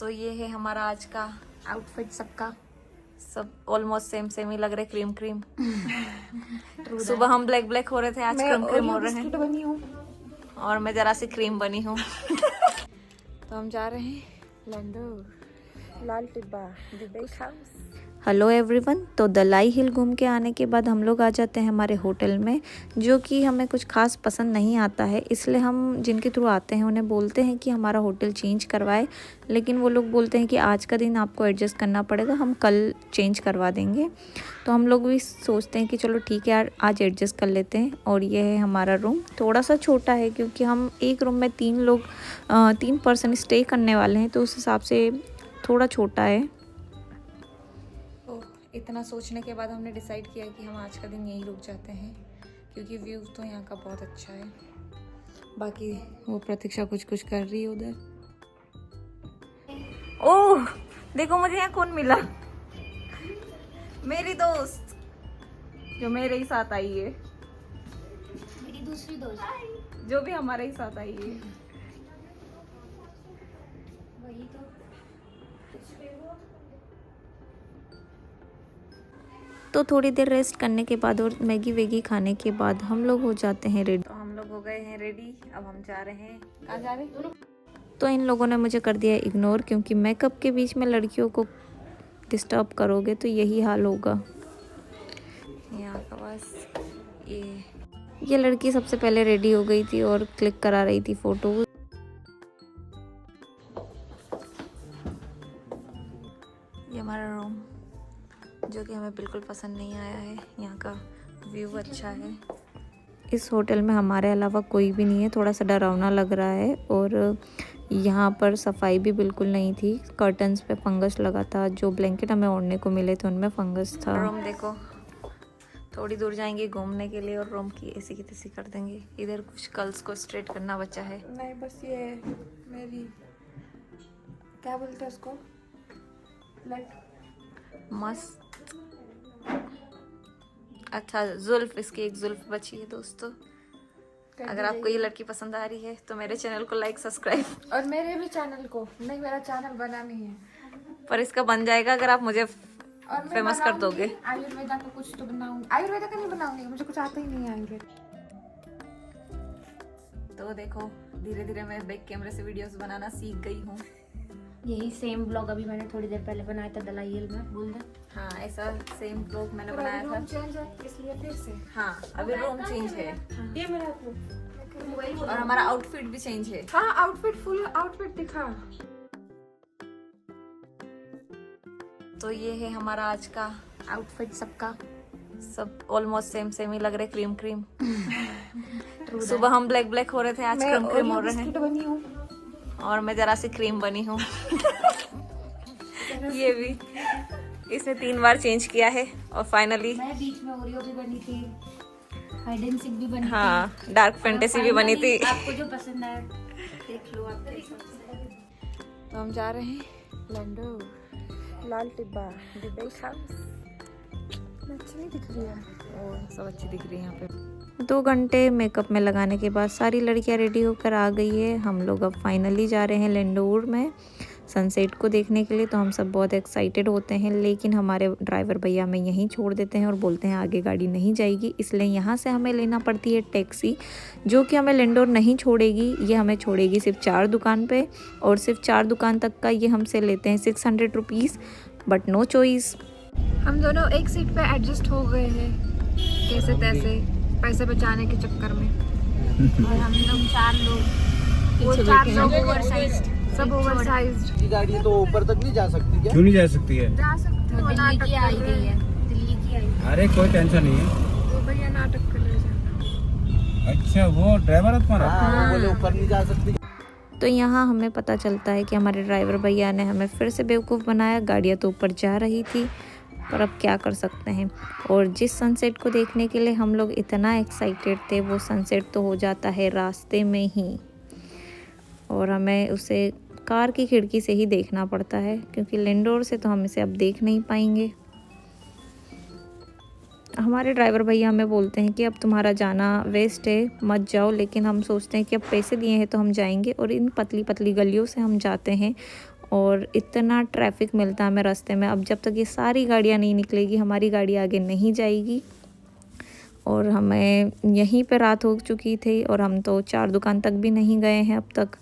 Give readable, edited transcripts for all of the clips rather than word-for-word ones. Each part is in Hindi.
तो ये है हमारा आज का आउटफिट, सबका सब ऑलमोस्ट सेम सेम ही लग रहे, क्रीम क्रीम। सुबह हम ब्लैक ब्लैक हो रहे थे, आज क्रीम क्रीम हो रहे हैं। बनी हूँ और मैं जरा सी क्रीम बनी हूँ। तो हम जा रहे हैं London, Lal Tibba Dubai house. Hello everyone. तो दलाई हिल घूम के आने के बाद हम लोग आ जाते हैं हमारे होटल में, जो कि हमें कुछ खास पसंद नहीं आता है। इसलिए हम जिनके थ्रू आते हैं उन्हें बोलते हैं कि हमारा होटल चेंज करवाए, लेकिन वो लोग बोलते हैं कि आज का दिन आपको एडजस्ट करना पड़ेगा, हम कल चेंज करवा देंगे। तो हम लोग भी सोचते हैं कि चलो ठीक है यार, आज एडजस्ट कर लेते हैं। और ये है हमारा रूम, थोड़ा सा छोटा है क्योंकि हम एक रूम में 3 पर्सन स्टे करने वाले हैं, तो उस हिसाब से थोड़ा छोटा है। इतना सोचने के बाद हमने डिसाइड किया कि हम आज का दिन यहीं रुक जाते हैं, क्योंकि व्यू तो यहाँ का बहुत अच्छा है। बाकी वो प्रतीक्षा कुछ कुछ कर रही है उधर। ओह देखो, मुझे यहाँ कौन मिला, मेरी दोस्त जो मेरे ही साथ आई है, मेरी दूसरी दोस्त जो भी हमारे ही साथ आई है। वही तो थोड़ी देर रेस्ट करने के बाद और मैगी वेगी खाने के बाद हम लोग हो जाते हैं रेडी। तो हम लोग हो गए हैं रेडी, अब हम जा रहे हैं, कहाँ जा रहे हैं? तो इन लोगों ने मुझे कर दिया इग्नोर, क्योंकि मेकअप के बीच में लड़कियों को डिस्टर्ब करोगे तो यही हाल होगा। यहाँ का बस ये लड़की सबसे पहले रेडी हो गई थी और क्लिक करा रही थी फोटो। ये हमारा रूम, जो कि हमें बिल्कुल पसंद नहीं आया है। यहाँ का व्यू अच्छा है। इस होटल में हमारे अलावा कोई भी नहीं है, थोड़ा सा डरावना लग रहा है। और यहाँ पर सफाई भी बिल्कुल नहीं थी, कर्टन्स पे फंगस लगा था, जो ब्लैंकेट हमें ओढ़ने को मिले थे उनमें फंगस था। रूम देखो, थोड़ी दूर जाएंगे घूमने के लिए और रूम की ऐसी की तैसी कर देंगे। इधर कुछ कर्ल्स को स्ट्रेट करना बचा है। नहीं, बस ये मेरी क्या बोलते हैं उसको, मस्त। अच्छा, जुल्फ, इसकी एक जुल्फ बची है दोस्तों। अगर आपको ये लड़की पसंद आ रही है तो मेरे चैनल को लाइक सब्सक्राइब, और मेरे भी चैनल को। नहीं, मेरा चैनल बना नहीं है, पर इसका बन जाएगा अगर आप मुझे और फेमस कर दोगे। आयुर्वेदा का कुछ तो बनाऊंगी। आयुर्वेदा का नहीं बनाऊंगी, मुझे कुछ आता ही नहीं है आयुर्वेदा। तो देखो, धीरे धीरे मैं बैक कैमरे से वीडियोस बनाना सीख गई हूँ। यही सेम ब्लॉग अभी मैंने थोड़ी देर पहले बनाया था दलाई हिल में, बोल दे। हाँ, ऐसा सेम ब्लॉग मैंने बनाया था। चेंज है इसलिए फिर से। हाँ, अभी रूम चेंज है। ये मेरा और हमारा आउटफिट भी चेंज है। हाँ, आउटफिट फुल आउटफिट दिखा। तो ये है हमारा आज का आउटफिट, सबका सब ऑलमोस्ट सेम सेम ही लग रहे, क्रीम क्रीम। सुबह हम ब्लैक ब्लैक हो रहे थे, आज क्रीम क्रीम हो रहे हैं। बनी हूँ और मैं जरा सी क्रीम बनी हूँ। ये भी इसने 3 बार चेंज किया है। और फाइनली मैं बीच में ओरियो भी बनी थी, हाइड एंड सीक भी बनी हाँ, डार्क फैंटेसी भी बनी थी। आपको जो पसंद है देख लो आप। तो हम जा रहे हैं London, Lal Tibba Dubai house. अच्छी नहीं दिख रही है? और सब अच्छी दिख रही है यहाँ पे। 2 घंटे मेकअप में लगाने के बाद सारी लड़कियां रेडी होकर आ गई है। हम लोग अब फाइनली जा रहे हैं लैंडोर में सनसेट को देखने के लिए। तो हम सब बहुत एक्साइटेड होते हैं, लेकिन हमारे ड्राइवर भैया हमें यहीं छोड़ देते हैं और बोलते हैं आगे गाड़ी नहीं जाएगी। इसलिए यहाँ से हमें लेना पड़ती है टैक्सी, जो कि हमें लैंडोर नहीं छोड़ेगी। ये हमें छोड़ेगी सिर्फ 4 दुकान पे, और सिर्फ 4 दुकान तक का ये हमसे लेते हैं 600 रुपीज़, बट नो चॉइस। हम दोनों एक सीट पे एडजस्ट हो गए हैं कैसे तैसे, पैसे बचाने के चक्कर में। और हम लोग 4 लोग, वो 4 लोग ओवरसाइज्ड, सब ओवरसाइज्ड। की गाड़ी तो ऊपर तक नहीं जा सकती क्या? क्यों नहीं जा सकती है? जा सकते हो, दिल्ली की आई गई है, दिल्ली की आई। अरे कोई टेंशन नहीं है। वो भैया नाटक कर रहे हैं। अच्छा, वो ड्राइवर है तुम्हारा? हाँ, वो बोले ऊपर नहीं जा सकती। तो यहाँ हमें पता चलता है कि हमारे ड्राइवर भैया ने हमें फिर से बेवकूफ़ बनाया। गाड़ियाँ तो ऊपर जा रही थी, पर अब क्या कर सकते हैं। और जिस सनसेट को देखने के लिए हम लोग इतना एक्साइटेड थे, वो सनसेट तो हो जाता है रास्ते में ही, और हमें उसे कार की खिड़की से ही देखना पड़ता है, क्योंकि लैंडोर से तो हम इसे अब देख नहीं पाएंगे। हमारे ड्राइवर भैया हमें बोलते हैं कि अब तुम्हारा जाना वेस्ट है, मत जाओ, लेकिन हम सोचते हैं कि अब पैसे दिए हैं तो हम जाएंगे। और इन पतली पतली गलियों से हम जाते हैं और इतना ट्रैफिक मिलता है हमें रास्ते में। अब जब तक ये सारी गाड़ियाँ नहीं निकलेगी हमारी गाड़ी आगे नहीं जाएगी। और हमें यहीं पे रात हो चुकी थी और हम तो 4 दुकान तक भी नहीं गए हैं अब तक।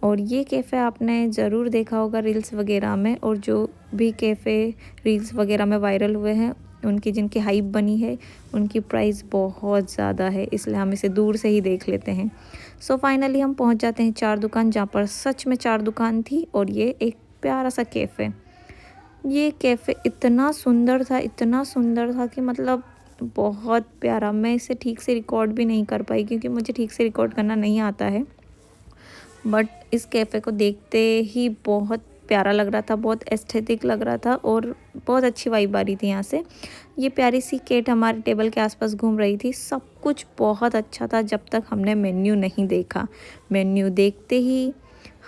और ये कैफ़े आपने ज़रूर देखा होगा रील्स वगैरह में, और जो भी कैफ़े रील्स वगैरह में वायरल हुए हैं उनकी जिनकी हाइप बनी है उनकी प्राइस बहुत ज़्यादा है, इसलिए हम इसे दूर से ही देख लेते हैं। सो फाइनली हम पहुंच जाते हैं 4 दुकान, जहाँ पर सच में 4 दुकान थी और ये एक प्यारा सा कैफ़े। ये कैफ़े इतना सुंदर था कि मतलब बहुत प्यारा। मैं इसे ठीक से रिकॉर्ड भी नहीं कर पाई क्योंकि मुझे ठीक से रिकॉर्ड करना नहीं आता है। बट इस कैफ़े को देखते ही बहुत प्यारा लग रहा था, बहुत एस्थेटिक लग रहा था और बहुत अच्छी वाइब आ रही थी यहाँ से। ये प्यारी सी कैट हमारे टेबल के आसपास घूम रही थी। सब कुछ बहुत अच्छा था जब तक हमने मेन्यू नहीं देखा। मेन्यू देखते ही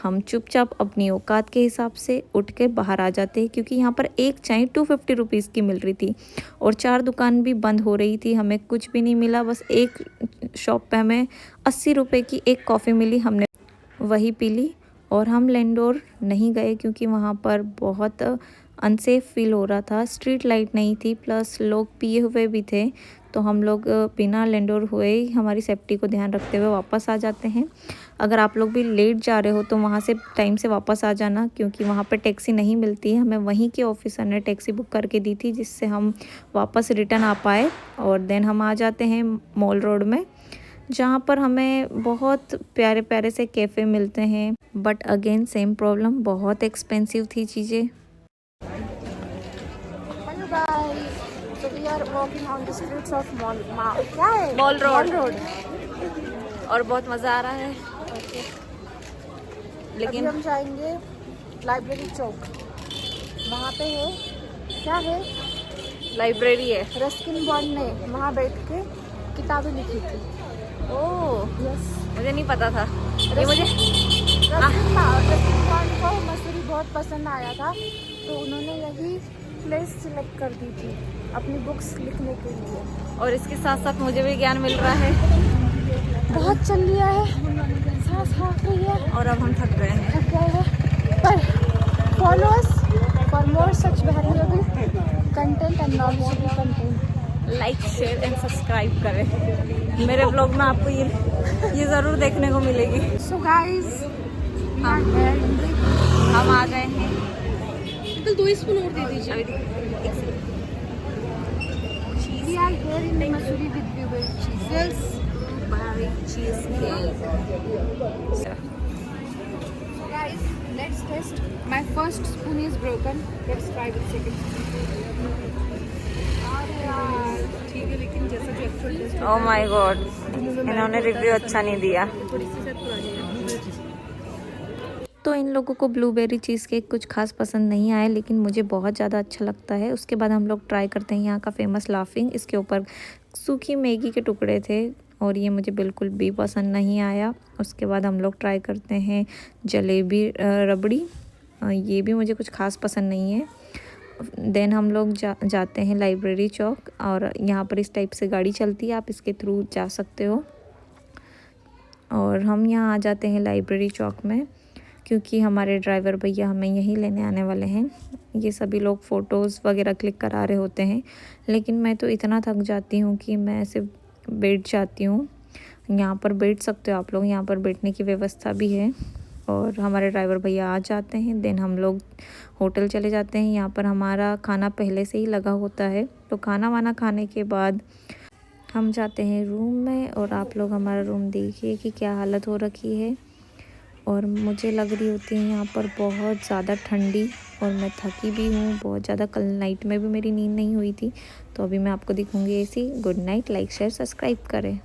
हम चुपचाप अपनी औकात के हिसाब से उठ के बाहर आ जाते हैं, क्योंकि यहाँ पर एक चाय 250 रुपीज़ की मिल रही थी और 4 दुकान भी बंद हो रही थी। हमें कुछ भी नहीं मिला, बस एक शॉप पे हमें 80 रुपये की एक कॉफ़ी मिली, हमने वही पी ली। और हम लैंडोर नहीं गए क्योंकि वहाँ पर बहुत अनसेफ फील हो रहा था। स्ट्रीट लाइट नहीं थी, प्लस लोग पिए हुए भी थे, तो हम लोग बिना लैंडोर हुए ही हमारी सेफ्टी को ध्यान रखते हुए वापस आ जाते हैं। अगर आप लोग भी लेट जा रहे हो तो वहाँ से टाइम से वापस आ जाना, क्योंकि वहाँ पर टैक्सी नहीं मिलती है। हमें वहीं के ऑफिसर ने टैक्सी बुक करके दी थी जिससे हम वापस रिटर्न आ पाए। और देन हम आ जाते हैं मॉल रोड में, जहाँ पर हमें बहुत प्यारे प्यारे से कैफ़े मिलते हैं। बट अगेन सेम प्रॉब्लम, बहुत एक्सपेंसिव थी चीज़ें। So we are walking on the streets of mall road और बहुत मज़ा आ रहा है। लेकिन हम जाएंगे लाइब्रेरी चौक। वहाँ पे है, क्या है, लाइब्रेरी है। रस्किन बॉन्ड ने वहाँ बैठ के किताबें लिखी थी। ओह यस, मुझे नहीं पता था ये। मुझे रस्किन बॉन्ड को मसूरी बहुत पसंद आया था, तो उन्होंने यही प्लेस सिलेक्ट कर दी थी अपनी बुक्स लिखने के लिए। और इसके साथ साथ मुझे भी ज्ञान मिल रहा है। बहुत चल लिया है, सांस हाफ रही है और अब हम थक गए हैं। थक गए हैं। पर follow us for more such valuable content and knowledgeable content. Like, share and subscribe करें। मेरे ब्लॉग में आपको ये ज़रूर देखने को मिलेगी। सो गाइस, हम आ गए हैं। अंकल 2 स्पून और दे दीजिए। We are here in Missouri with blueberry cheese. Yes. Blueberry cheesecake. So guys, let's test. My first spoon is broken. Let's try with second spoon. अरे यार, ठीक है, लेकिन जैसा जो actual test. Oh my God, इन्होंने रिव्यू अच्छा नहीं दिया। थोड़ी सी शायद पुरानी है ब्लूबेरी चीज। तो इन लोगों को ब्लूबेरी चीज़ केक कुछ खास पसंद नहीं आया, लेकिन मुझे बहुत ज़्यादा अच्छा लगता है। उसके बाद हम लोग ट्राई करते हैं यहाँ का फेमस लाफिंग। इसके ऊपर सूखी मैगी के टुकड़े थे और ये मुझे बिल्कुल भी पसंद नहीं आया। उसके बाद हम लोग ट्राई करते हैं जलेबी रबड़ी। ये भी मुझे कुछ खास पसंद नहीं है। देन हम लोग जाते हैं लाइब्रेरी चौक, और यहाँ पर इस टाइप से गाड़ी चलती है, आप इसके थ्रू जा सकते हो। और हम यहाँ आ जाते हैं लाइब्रेरी चौक में, क्योंकि हमारे ड्राइवर भैया हमें यहीं लेने आने वाले हैं। ये सभी लोग फ़ोटोज़ वगैरह क्लिक करा रहे होते हैं, लेकिन मैं तो इतना थक जाती हूँ कि मैं ऐसे बैठ जाती हूँ। यहाँ पर बैठ सकते हो आप लोग, यहाँ पर बैठने की व्यवस्था भी है। और हमारे ड्राइवर भैया आ जाते हैं, देन हम लोग होटल चले जाते हैं। यहाँ पर हमारा खाना पहले से ही लगा होता है, तो खाना वाना खाने के बाद हम जाते हैं रूम में। और आप लोग हमारा रूम देखिए कि क्या हालत हो रखी है। और मुझे लग रही होती है यहाँ पर बहुत ज़्यादा ठंडी, और मैं थकी भी हूँ बहुत ज़्यादा। कल नाइट में भी मेरी नींद नहीं हुई थी। तो अभी मैं आपको दिखूँगी AC. Good night, like share subscribe करें।